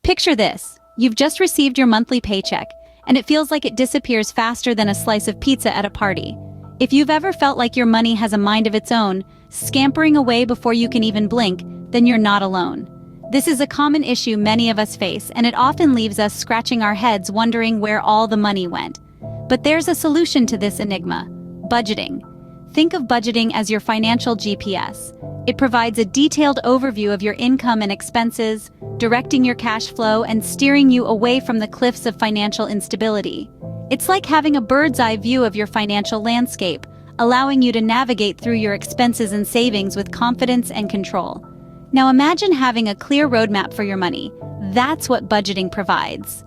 Picture this. You've just received your monthly paycheck, and it feels like it disappears faster than a slice of pizza at a party. If you've ever felt like your money has a mind of its own, scampering away before you can even blink, then you're not alone. This is a common issue many of us face, and it often leaves us scratching our heads wondering where all the money went. But there's a solution to this enigma: budgeting. Think of budgeting as your financial GPS. It provides a detailed overview of your income and expenses, directing your cash flow and steering you away from the cliffs of financial instability. It's like having a bird's-eye view of your financial landscape, allowing you to navigate through your expenses and savings with confidence and control. Now imagine having a clear roadmap for your money. That's what budgeting provides.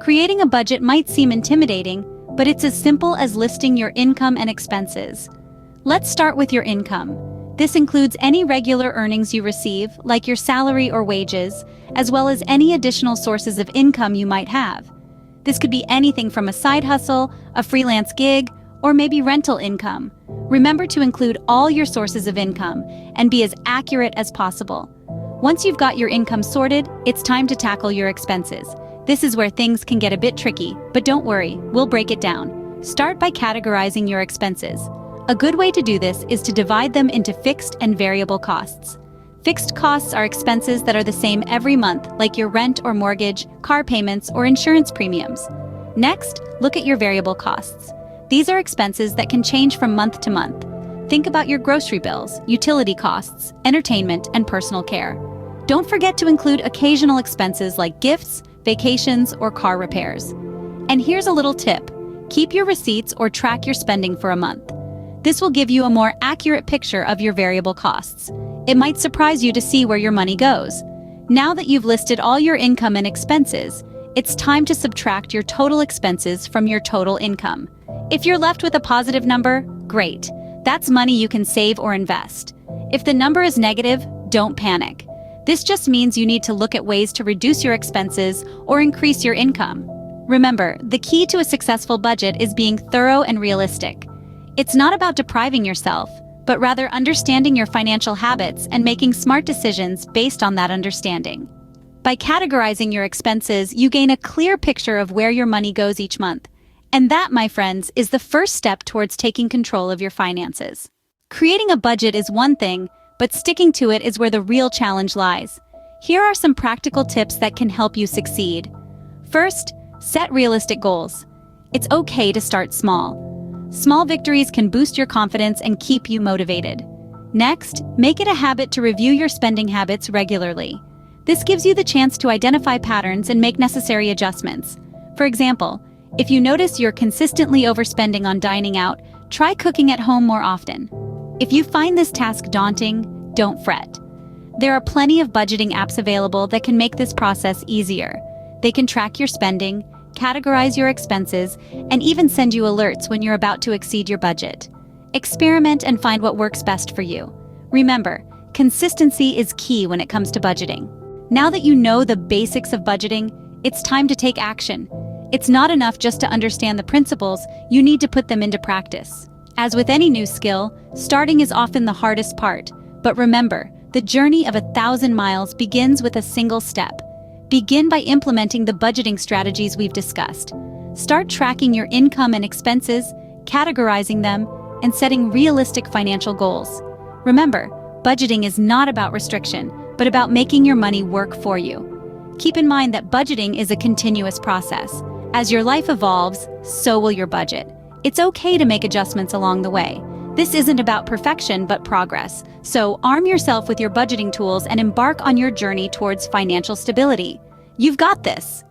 Creating a budget might seem intimidating, but it's as simple as listing your income and expenses. Let's start with your income. This includes any regular earnings you receive, like your salary or wages, as well as any additional sources of income you might have. This could be anything from a side hustle, a freelance gig, or maybe rental income. Remember to include all your sources of income and be as accurate as possible. Once you've got your income sorted, it's time to tackle your expenses. This is where things can get a bit tricky, but don't worry, we'll break it down. Start by categorizing your expenses. A good way to do this is to divide them into fixed and variable costs. Fixed costs are expenses that are the same every month, like your rent or mortgage, car payments, or insurance premiums. Next, look at your variable costs. These are expenses that can change from month to month. Think about your grocery bills, utility costs, entertainment, and personal care. Don't forget to include occasional expenses like gifts, vacations, or car repairs. And here's a little tip: keep your receipts or track your spending for a month. This will give you a more accurate picture of your variable costs. It might surprise you to see where your money goes. Now that you've listed all your income and expenses, it's time to subtract your total expenses from your total income. If you're left with a positive number, great. That's money you can save or invest. If the number is negative, don't panic. This just means you need to look at ways to reduce your expenses or increase your income. Remember, the key to a successful budget is being thorough and realistic. It's not about depriving yourself, but rather understanding your financial habits and making smart decisions based on that understanding. By categorizing your expenses, you gain a clear picture of where your money goes each month. And that, my friends, is the first step towards taking control of your finances. Creating a budget is one thing, but sticking to it is where the real challenge lies. Here are some practical tips that can help you succeed. First, set realistic goals. It's okay to start small. Small victories can boost your confidence and keep you motivated. Next, make it a habit to review your spending habits regularly. This gives you the chance to identify patterns and make necessary adjustments. For example, if you notice you're consistently overspending on dining out, try cooking at home more often. If you find this task daunting, don't fret. There are plenty of budgeting apps available that can make this process easier. They can track your spending, categorize your expenses, and even send you alerts when you're about to exceed your budget. Experiment and find what works best for you. Remember, consistency is key when it comes to budgeting. Now that you know the basics of budgeting, it's time to take action. It's not enough just to understand the principles, you need to put them into practice. As with any new skill, starting is often the hardest part. But remember, the journey of 1,000 miles begins with a single step. Begin by implementing the budgeting strategies we've discussed. Start tracking your income and expenses, categorizing them, and setting realistic financial goals. Remember, budgeting is not about restriction, but about making your money work for you. Keep in mind that budgeting is a continuous process. As your life evolves, so will your budget. It's okay to make adjustments along the way. This isn't about perfection, but progress. So arm yourself with your budgeting tools and embark on your journey towards financial stability. You've got this.